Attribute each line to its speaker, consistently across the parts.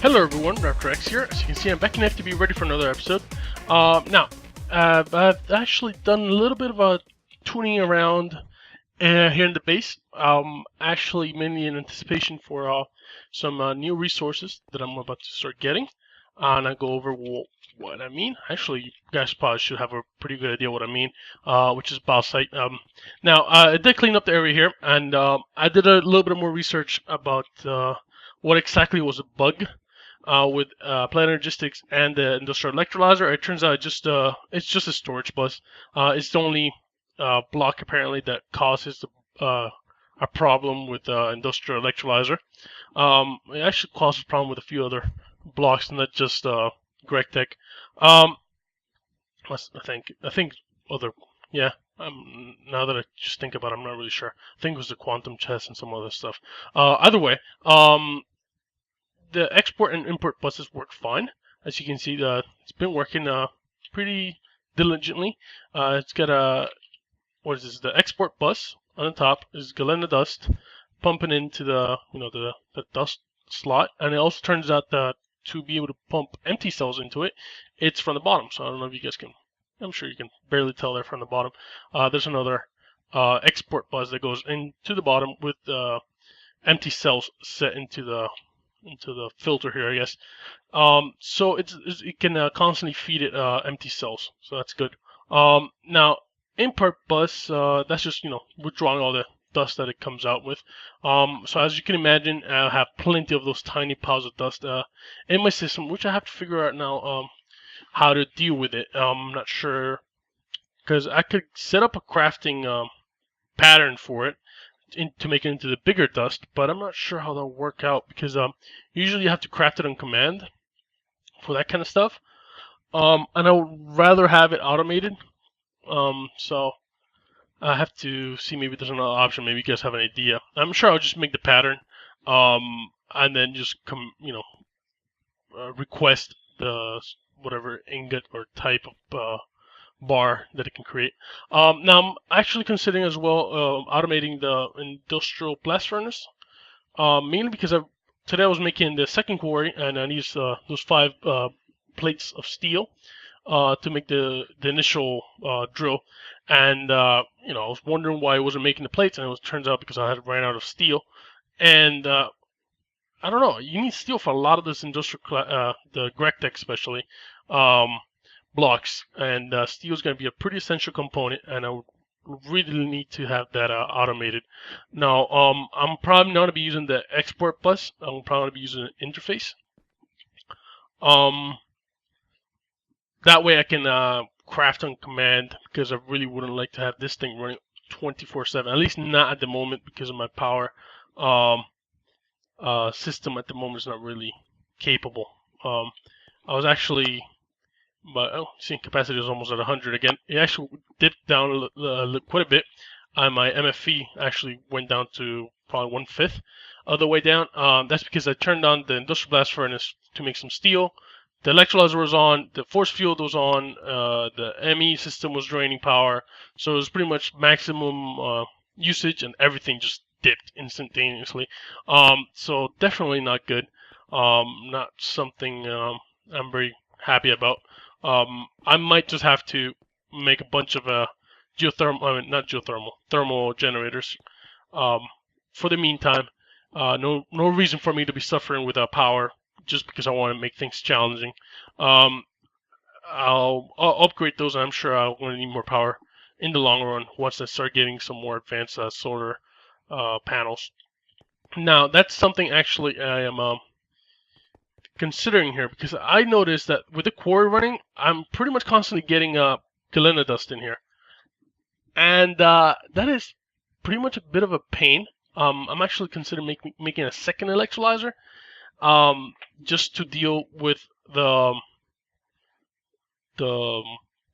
Speaker 1: Hello everyone, Raptor X here. As you can see, I'm back in FTB ready for another episode. I've actually done a little bit of a tuning around here in the base. Actually mainly in anticipation for some new resources that I'm about to start getting. And I go over what I mean. Actually, you guys probably should have a pretty good idea what I mean, which is bauxite. I did clean up the area here, and I did a little bit more research about what exactly was a bug with Energistics and the industrial electrolyzer. It turns out it's just a storage bus. It's the only block apparently that causes a problem with industrial electrolyzer. It actually causes a problem with a few other blocks, not just GregTech. Um, I think other yeah. Now that I just think about it, I'm not really sure. I think it was the quantum chest and some other stuff. Either way, the export and import buses work fine. As you can see, it's been working pretty diligently. It's got what is this? The export bus on the top is Galena dust pumping into the the dust slot, and it also turns out that to be able to pump empty cells into it, it's from the bottom. So I don't know if you guys can. I'm sure you can barely tell they're from the bottom. There's another export bus that goes into the bottom with empty cells set into the filter here, I guess. So it can constantly feed it empty cells, so that's good. Now import bus, that's just withdrawing all the dust that it comes out with. So as you can imagine, I have plenty of those tiny piles of dust in my system, which I have to figure out now how to deal with it. I'm not sure, because I could set up a crafting pattern for it to make it into the bigger dust, but I'm not sure how that'll work out, because usually you have to craft it on command for that kind of stuff. And I would rather have it automated. So I have to see, maybe there's another option. Maybe you guys have an idea. I'm sure I'll just make the pattern, and then just request the whatever ingot or type of bar that it can create. Now I'm actually considering as well automating the industrial blast furnace, mainly because today I was making the second quarry, and I used those 5 plates of steel to make the initial drill, and I was wondering why I wasn't making the plates, and it turns out because I had ran out of steel. And I don't know, you need steel for a lot of this industrial the GregTech especially blocks, and steel is going to be a pretty essential component, and I would really need to have that automated. Now I'm probably not going to be using the export bus. I'm probably going to be using an interface. That way I can craft on command, because I really wouldn't like to have this thing running 24/7. At least not at the moment, because of my power system at the moment is not really capable. I was actually, but seeing capacity is almost at 100 again. It actually dipped down quite a bit, and my MFE actually went down to probably 1/5 of the way down. That's because I turned on the industrial blast furnace to make some steel. The electrolyzer was on, the Forcefield was on, the ME system was draining power, so it was pretty much maximum usage, and everything just dipped instantaneously. So definitely not good. Not something I'm very happy about. I might just have to make a bunch of thermal generators for the meantime. No reason for me to be suffering without power just because I want to make things challenging. I'll upgrade those, and I'm sure I'm going to need more power in the long run once I start getting some more advanced solar panels. Now that's something actually I am considering here, because I noticed that with the quarry running, I'm pretty much constantly getting galena dust in here, and that is pretty much a bit of a pain. I'm actually considering making a second electrolyzer, just to deal with the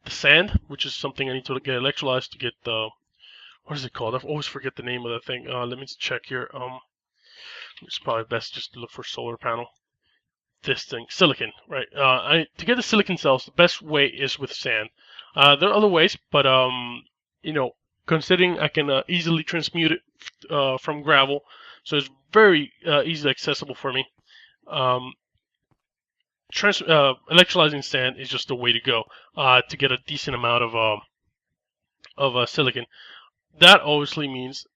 Speaker 1: sand, which is something I need to get electrolyzed to get the, what is it called? I always forget the name of that thing. Let me check here. It's probably best just to look for solar panel. This thing, silicon, right? To get the silicon cells, the best way is with sand. There are other ways, but considering I can easily transmute it from gravel, so it's very easily accessible for me. electrolyzing sand is just the way to go to get a decent amount of silicon. That obviously means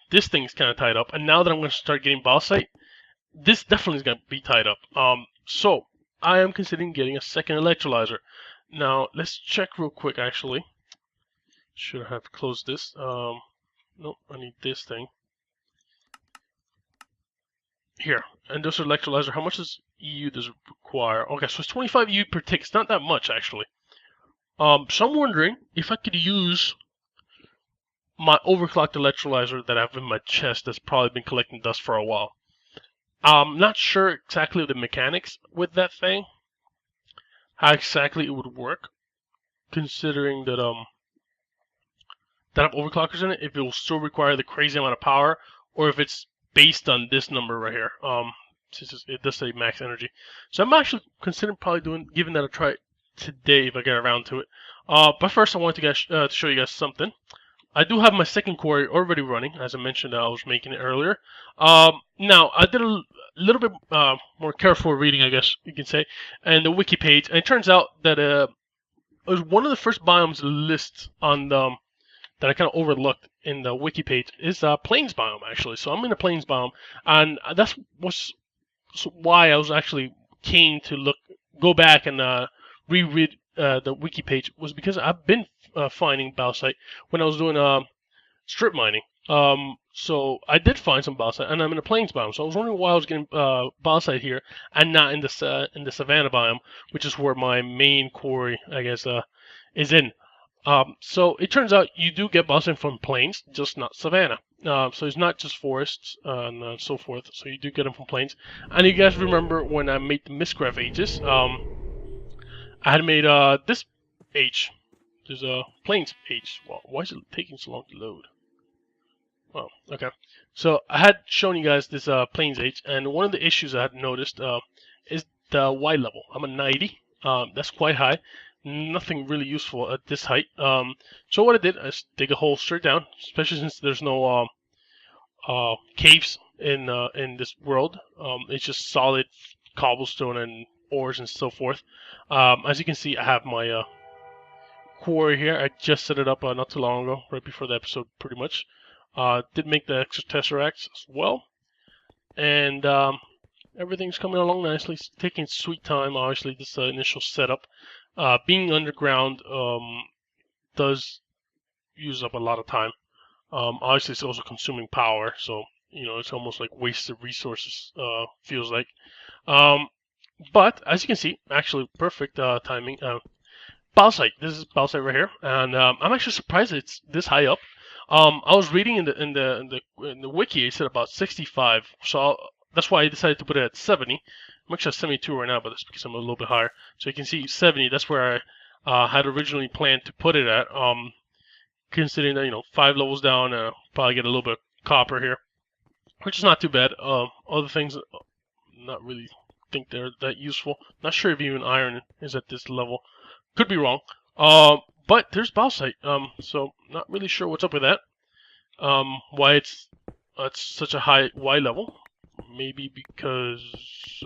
Speaker 1: this thing's kind of tied up, and now that I'm going to start getting bauxite, this definitely is going to be tied up. So I am considering getting a second electrolyzer. Now let's check real quick. Actually, should I have closed this? Nope, I need this thing here. Industrial electrolyzer. How much does EU does it require? Okay, so it's 25 EU per tick. It's not that much actually. So I'm wondering if I could use my overclocked electrolyzer that I have in my chest that's probably been collecting dust for a while. I'm not sure exactly the mechanics with that thing, how exactly it would work, considering that I have overclockers in it, if it will still require the crazy amount of power, or if it's based on this number right here. Since it does say max energy. So I'm actually considering probably giving that a try today if I get around to it. But first I wanted to show you guys something. I do have my second quarry already running, as I mentioned. I was making it earlier. Now I did a little bit more careful reading, I guess you can say, and the wiki page, and it turns out that it was one of the first biomes lists on the that I kind of overlooked in the wiki page is plains biome actually. So I'm in the plains biome, and that's why I was actually keen to go back and reread the wiki page, was because I've been finding bauxite when I was doing strip mining. So I did find some bauxite, and I'm in the plains biome. So I was wondering why I was getting bauxite here and not in the savanna biome, which is where my main quarry, I guess, is in. So it turns out you do get bauxite from plains, just not savanna. So it's not just forests and so forth. So you do get them from plains. And you guys remember when I made the Mystcraft H's, I had made this H. There's a plains H. Well, why is it taking so long to load? Oh, okay. So I had shown you guys this plains H, and one of the issues I had noticed is the Y level. I'm a 90. That's quite high. Nothing really useful at this height. So what I did is dig a hole straight down, especially since there's no caves in this world. It's just solid cobblestone and ores and so forth. As you can see, I have my quarry here. I just set it up not too long ago, right before the episode, pretty much. Did make the extra tesseracts as well, and everything's coming along nicely. It's taking sweet time. Obviously, this initial setup. Being underground does use up a lot of time. Obviously, it's also consuming power, so it's almost like wasted resources. Feels like. But as you can see, actually perfect timing. Bauxite. This is bauxite right here, and I'm actually surprised it's this high up. I was reading in the wiki, it said about 65, so that's why I decided to put it at 70. I'm actually at 72 right now, but that's because I'm a little bit higher. So you can see 70. That's where I had originally planned to put it at. Considering that 5 levels down, probably get a little bit of copper here, which is not too bad. Other things, not really think they're that useful. Not sure if even iron is at this level. Could be wrong. But there's bauxite. So not really sure what's up with that. Why it's such a high Y level. Maybe because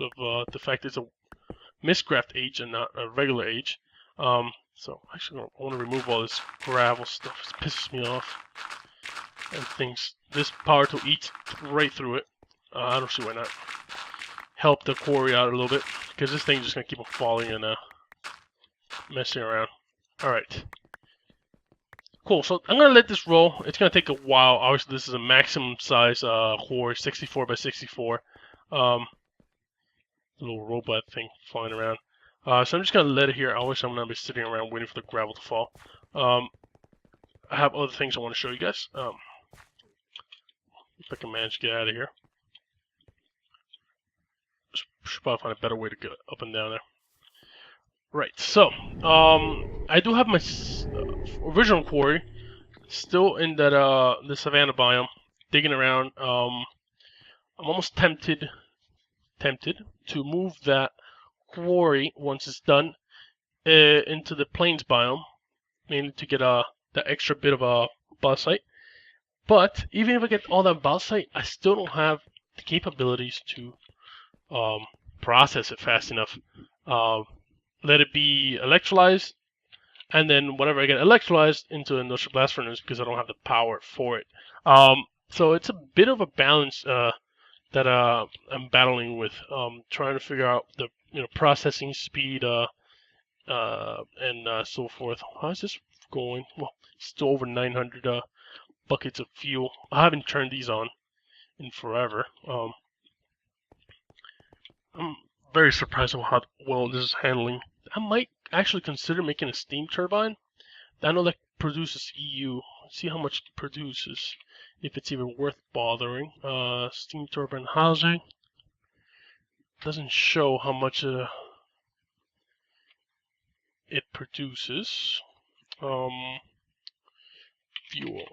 Speaker 1: of the fact it's a Mystcraft H and not a regular H. So actually, I want to remove all this gravel stuff. It pisses me off. And this power tool eats right through it. I don't see why not. Help the quarry out a little bit, because this thing's just gonna keep on falling and messing around. All right. Cool, so I'm going to let this roll. It's going to take a while. Obviously, this is a maximum size quarry, 64 by 64. Little robot thing flying around. So I'm just going to let it here. I wish I'm going to be sitting around waiting for the gravel to fall. I have other things I want to show you guys. If I can manage to get out of here. Should probably find a better way to get up and down there. Right, so I do have my original quarry still in that the savanna biome, digging around. I'm almost tempted to move that quarry once it's done into the plains biome, mainly to get that extra bit of bauxite. But even if I get all that bauxite, I still don't have the capabilities to process it fast enough. Let it be electrolyzed, and then whatever I get electrolyzed into an industrial blast furnace because I don't have the power for it. So it's a bit of a balance that I'm battling with, trying to figure out the processing speed and so forth. How's this going? Well, still over 900 buckets of fuel. I haven't turned these on in forever. I'm very surprised at how well this is handling. I might actually consider making a steam turbine. I know that produces EU. Let's see how much it produces, if it's even worth bothering. Steam turbine housing doesn't show how much it produces. Fuel.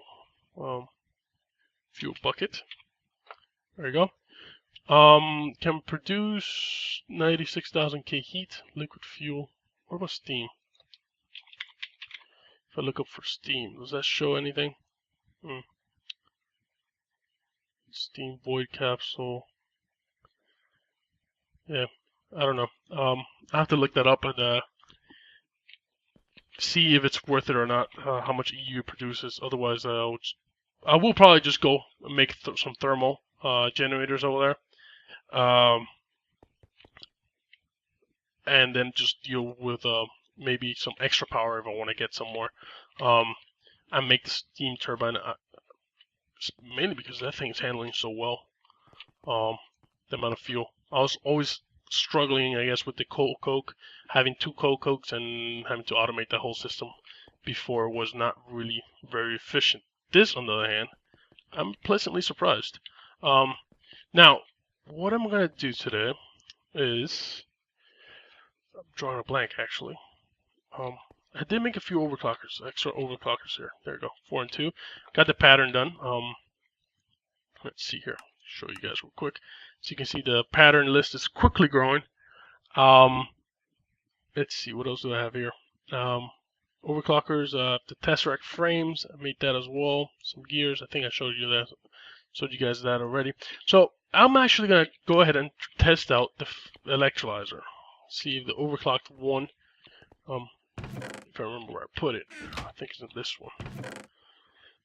Speaker 1: Fuel bucket. There you go. Can produce 96,000 K heat, liquid fuel. What about steam? If I look up for steam, does that show anything? Steam void capsule. Yeah, I don't know. I have to look that up and see if it's worth it or not. How much EU produces. Otherwise, I will probably just go and make some thermal generators over there. And then just deal with maybe some extra power if I want to get some more. And make the steam turbine mainly because that thing is handling so well. The amount of fuel. I was always struggling, I guess, with the coal coke, having 2 coal cokes and having to automate the whole system before was not really very efficient. This, on the other hand, I'm pleasantly surprised. Now, what I'm gonna do today is I'm drawing a blank actually. I did make a few overclockers, extra overclockers here. There you go, 4 and 2. Got the pattern done. Let's see here. Show you guys real quick. So you can see the pattern list is quickly growing. Let's see, what else do I have here? Overclockers, the Tesseract frames, I made that as well. Some gears, I think I showed you guys that already. So I'm actually gonna go ahead and test out the electrolyzer. See if the overclocked one, if I remember where I put it, I think it's in this one.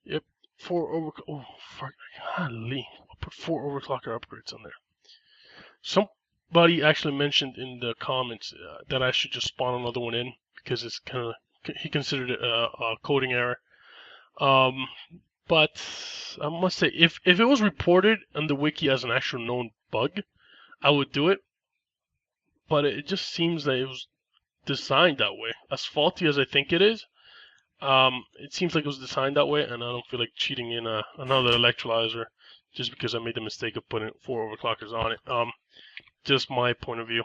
Speaker 1: Yep, 4 oh, golly, I'll put 4 overclocker upgrades on there. Somebody actually mentioned in the comments that I should just spawn another one in because it's kind of, he considered it a coding error. But I must say, if it was reported on the wiki as an actual known bug, I would do it. But it just seems that it was designed that way. As faulty as I think it is, it seems like it was designed that way, and I don't feel like cheating in another electrolyzer just because I made the mistake of putting 4 overclockers on it. Just my point of view.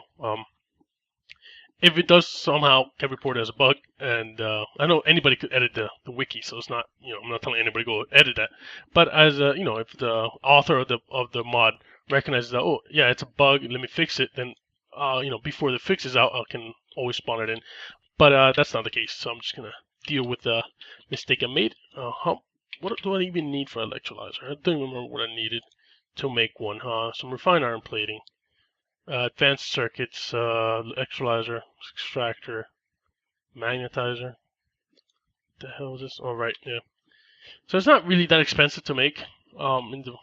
Speaker 1: If it does somehow get reported as a bug, and I know anybody could edit the wiki, so it's not, I'm not telling anybody to go edit that. But as if the author of the mod recognizes that, oh yeah, it's a bug, let me fix it, then before the fix is out, I can always spawn it in. But that's not the case, so I'm just gonna deal with the mistake I made. What do I even need for electrolyzer? I don't remember what I needed to make one. Some refined iron plating. Advanced circuits, electrolyzer, extractor, magnetizer. What the hell is this? Oh, right, yeah. So it's not really that expensive to make, to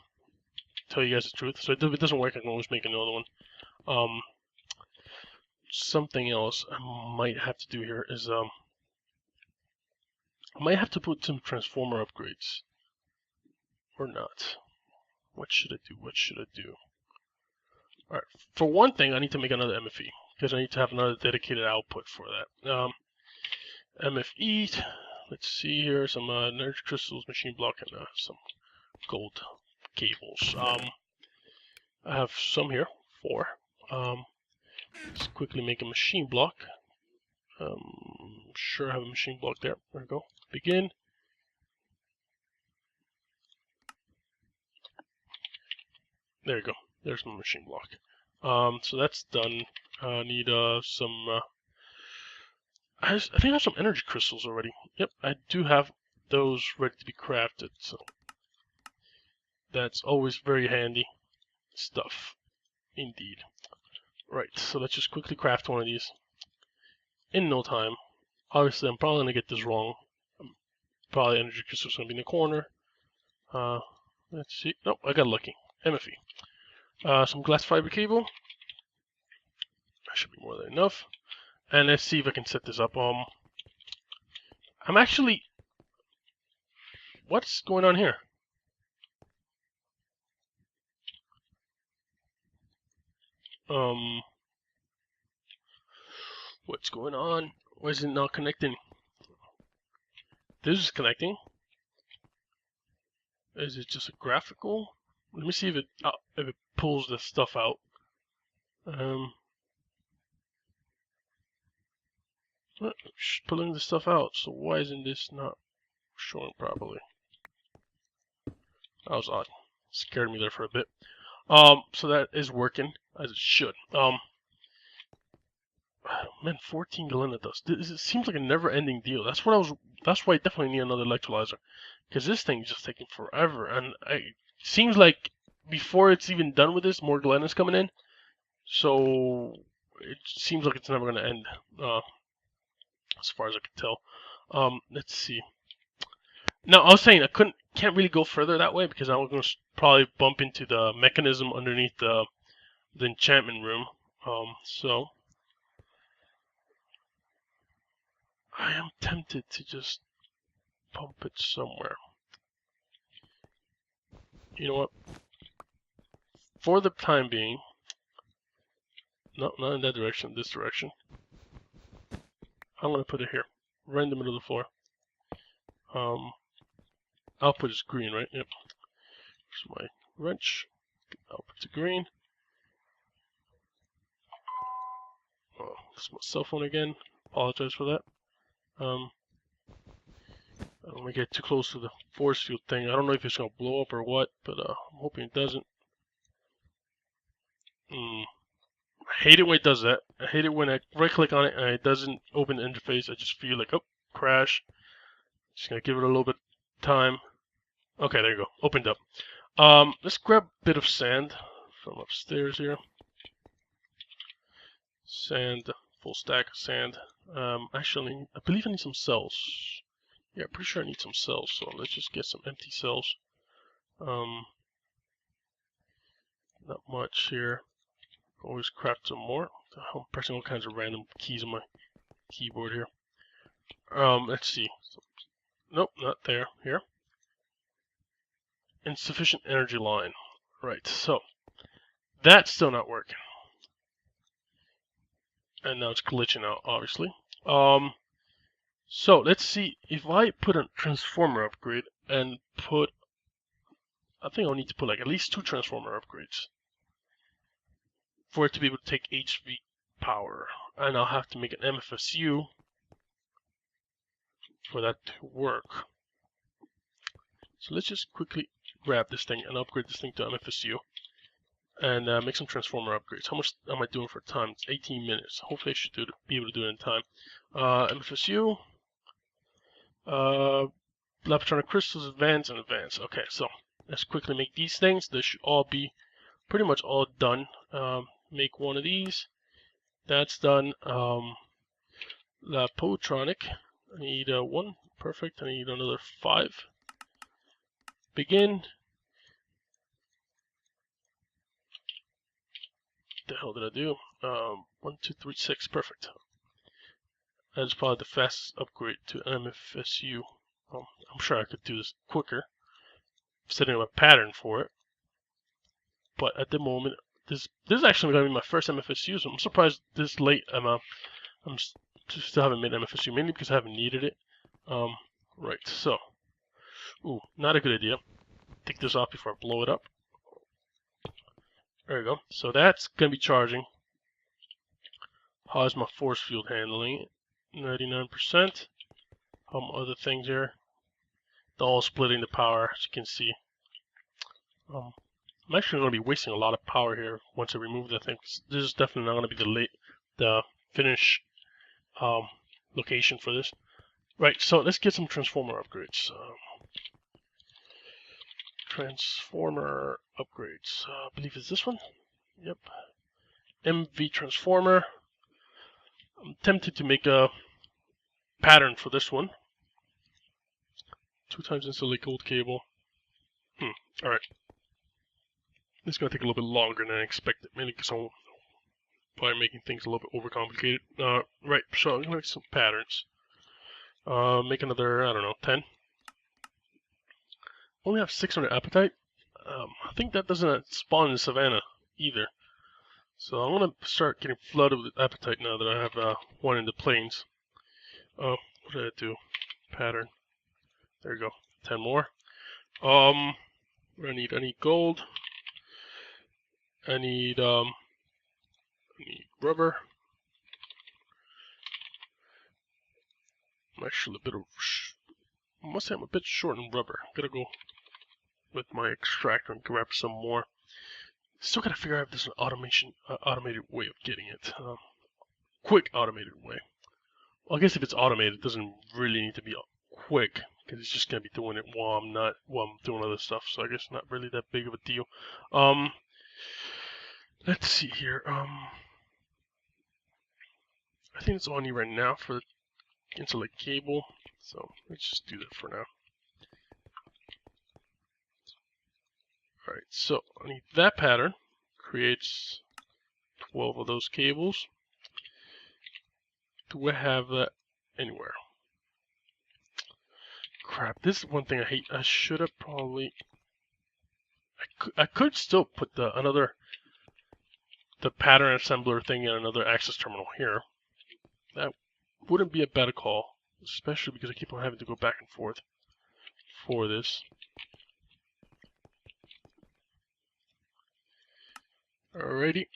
Speaker 1: tell you guys the truth. So if it doesn't work, I can always make another one. Something else I might have to do here is, I might have to put some transformer upgrades. Or not. What should I do? What should I do? Alright, for one thing, I need to make another MFE, because I need to have another dedicated output for that. MFE, let's see here, some energy crystals, machine block, and some gold cables. I have some here, 4. Let's quickly make a machine block. Sure, I have a machine block there. There we go. Begin. There you go. There's my machine block. So that's done. I need some. I think I have some energy crystals already. Yep, I do have those ready to be crafted. So that's always very handy stuff, indeed. Right, so let's just quickly craft one of these in no time. Obviously, I'm probably gonna get this wrong. Probably energy crystal's gonna be in the corner. Let's see. Nope, I got lucky. MFE. Some glass fiber cable. That should be more than enough. And let's see if I can set this up. I'm actually. What's going on here? What's going on? Why is it not connecting? This is connecting. Is it just a graphical? Let me see if it pulls the stuff out. Pulling the stuff out. So why isn't this not showing properly? That was odd. Scared me there for a bit. So that is working as it should. Man, 14 Galena dust. It seems like a never-ending deal. That's why I definitely need another electrolyzer, because this thing is just taking forever. And it seems like before it's even done with this, more Galena's coming in. So it seems like it's never going to end, as far as I can tell. Let's see. Now, I was saying I can't really go further that way because I'm going to probably bump into the mechanism underneath the enchantment room. So I am tempted to just pump it somewhere. You know what? For the time being, no, not in that direction, this direction. I'm going to put it here, right in the middle of the floor. Output is green, right? Yep. Here's my wrench. Output to green. Oh, this is my cell phone again. Apologize for that. I don't want to get too close to the force field thing. I don't know if it's going to blow up or what, but I'm hoping it doesn't. I hate it when it does that. I hate it when I right-click on it and it doesn't open the interface. I just feel like, oh, crash. Just going to give it a little bit of time. Okay, there you go. Opened up. Let's grab a bit of sand from upstairs here. Sand, full stack of sand. Actually, I believe I need some cells. Yeah, pretty sure I need some cells, so let's just get some empty cells. Not much here. Always craft some more. I'm pressing all kinds of random keys on my keyboard here. Let's see. Nope, not there. Here. Insufficient energy line. Right, so that's still not working. And now it's glitching out, obviously. So let's see if I put a transformer upgrade and put, I think I'll need to put like at least 2 transformer upgrades for it to be able to take HV power, and I'll have to make an MFSU for that to work. So let's just quickly grab this thing and upgrade this thing to MFSU and make some transformer upgrades. How much am I doing for time? It's 18 minutes. Hopefully I should be able to do it in time. MFSU, Lapatronic crystals, advance and advance. Okay, so let's quickly make these things. They should all be pretty much all done. Make one of these. That's done. Lapotronic. I need 1. Perfect. I need another 5. Begin. What the hell did I do? 1, 2, 3, 6. Perfect. That's probably the fastest upgrade to MFSU. I'm sure I could do this quicker, setting up a pattern for it. But at the moment, this is actually going to be my first MFSU, so I'm surprised this late. I'm still haven't made MFSU, mainly because I haven't needed it. Right, so, not a good idea. Take this off before I blow it up. There we go. So that's going to be charging. How's my force field handling it? 99%. Other things here. They're all splitting the power, as you can see. I'm actually going to be wasting a lot of power here once I remove the thing. This is definitely not going to be the finish location for this. Right, so let's get some transformer upgrades. Transformer upgrades. I believe it's this one. Yep. MV transformer. I'm tempted to make a pattern for this one. 2 times insulated gold cable. Alright. This is going to take a little bit longer than I expected, mainly because I'm probably making things a little bit overcomplicated. Right, so I'm going to make some patterns. Make another, I don't know, 10. Only have 600 appetite. I think that doesn't spawn in Savannah either. So I'm going to start getting flooded with appetite now that I have one in the plains. Oh, what did I do? Pattern. There you go. 10 more. What do I need gold. I need rubber. I'm actually a bit of I must say I'm a bit short on rubber. Gotta go with my extractor and grab some more. Still gotta figure out if there's an automated way of getting it. Quick automated way. Well, I guess if it's automated, it doesn't really need to be quick because it's just gonna be doing it while I'm doing other stuff. So I guess not really that big of a deal. Let's see here. I think that's all I need right now for the insulated cable. So let's just do that for now. Alright, so I need that pattern. Creates 12 of those cables. Do I have that anywhere? Crap, this is one thing I hate. I should have probably... I could still put the pattern assembler thing in another access terminal here. That wouldn't be a bad call, especially because I keep on having to go back and forth for this. Alrighty.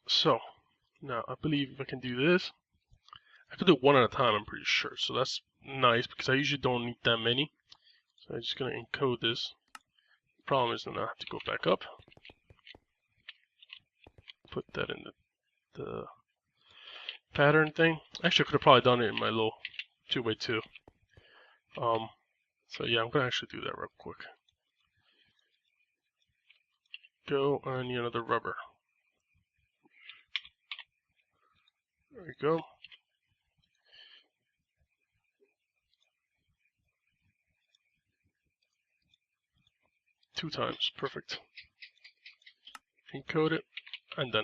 Speaker 1: So, now I believe if I can do this, I could do one at a time, I'm pretty sure. So that's nice because I usually don't need that many. So I'm just going to encode this. The problem is then I have to go back up. Put that in the pattern thing. Actually, I could have probably done it in my little 2x2. So yeah, I'm going to actually do that real quick. Go, I need another rubber. There we go. Two times, perfect. Encode it, and then.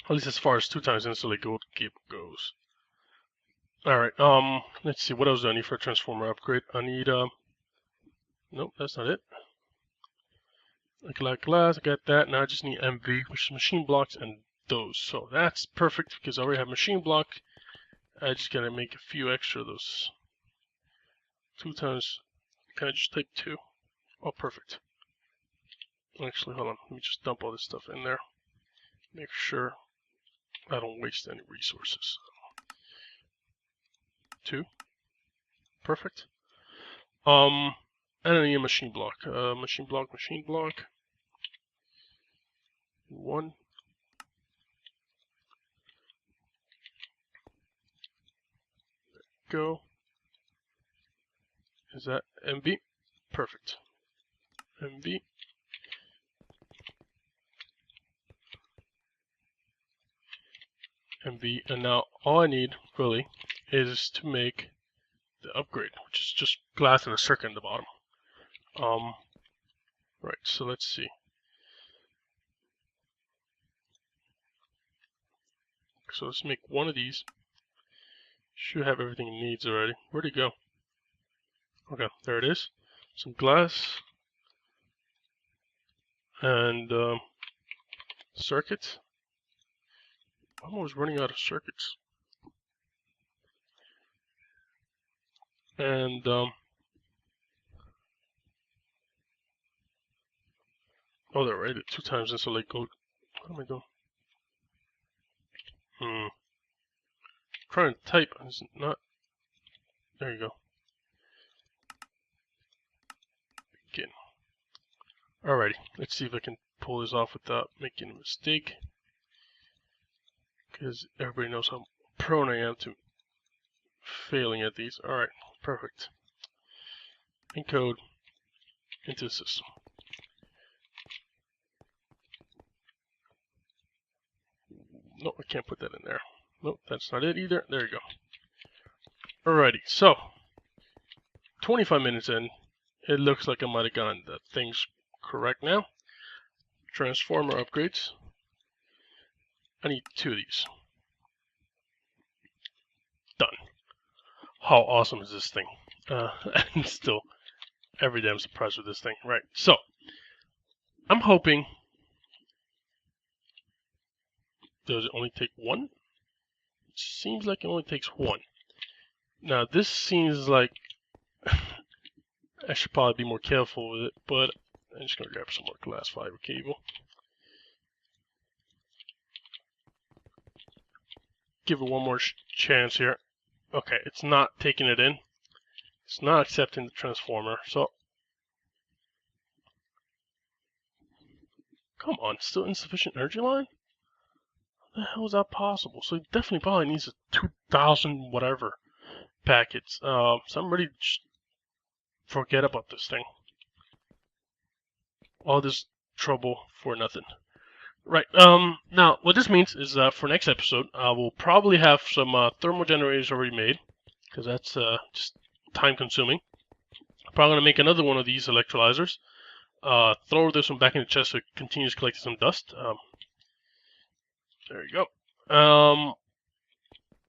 Speaker 1: At least as far as 2 times insulated gold cable goes. Alright, let's see, what else do I need for a transformer upgrade? I need, nope, that's not it. Glass, I got that. Now I just need MV, which is machine blocks and those. So that's perfect because I already have machine block. I just gotta make a few extra of those. 2 times, can I just type 2? Oh, perfect. Actually, hold on, let me just dump all this stuff in there. Make sure I don't waste any resources. 2, perfect. And I need a machine block. Machine block. 1. Go. Is that MV? Perfect. MV. MV. And now all I need, really, is to make the upgrade, which is just glass and a circuit in the bottom. Right, so let's see. So let's make one of these. Should have everything it needs already. Where'd it go? Okay, there it is. Some glass. And circuits. I'm always running out of circuits. And oh, they're right at 2 times insulated gold. What am I doing? Trying to type is not. There you go. Begin. Alrighty, let's see if I can pull this off without making a mistake. Because everybody knows how prone I am to failing at these. Alright, perfect. Encode into the system. No, I can't put that in there. Nope, that's not it either. There you go. Alrighty, so 25 minutes in, it looks like I might have gotten the things correct now. Transformer upgrades. I need 2 of these. Done. How awesome is this thing? And still, every day I'm surprised with this thing. Right, so I'm hoping. Does it only take 1? It seems like it only takes 1. Now this seems like I should probably be more careful with it, but I'm just gonna grab some more glass fiber cable. Give it one more chance here. Okay, it's not taking it in. It's not accepting the transformer, so come on, still insufficient energy line? How the hell is that possible? So it definitely probably needs a 2,000 whatever packets. So I'm ready to just forget about this thing. All this trouble for nothing. Right, now what this means is for next episode, we'll probably have some thermal generators already made, because that's just time consuming. I'm probably going to make another one of these electrolyzers. Throw this one back in the chest so it continues collecting some dust. There you go.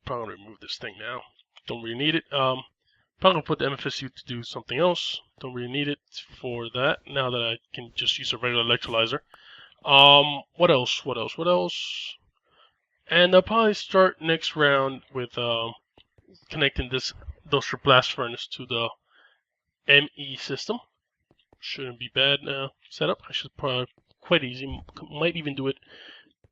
Speaker 1: Probably going to remove this thing now. Don't really need it. Probably going to put the MFSU to do something else. Don't really need it for that, now that I can just use a regular electrolyzer. What else? And I'll probably start next round with connecting this industrial blast furnace to the ME system. Shouldn't be bad setup. I should probably quite easy. Might even do it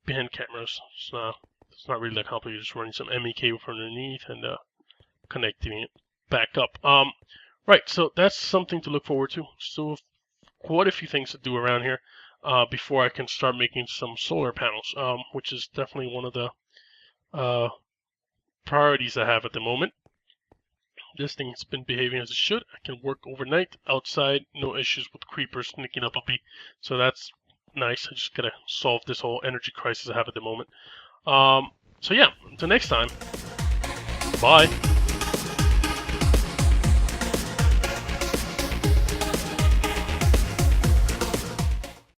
Speaker 1: behind cameras. It's not really that complicated. Just running some ME cable from underneath and connecting it back up. Right. So that's something to look forward to. So quite a few things to do around here. Before I can start making some solar panels, which is definitely one of the priorities I have at the moment. This thing's been behaving as it should. I can work overnight outside, no issues with creepers sneaking up on me. So that's nice. I just gotta solve this whole energy crisis I have at the moment. So yeah, until next time, bye.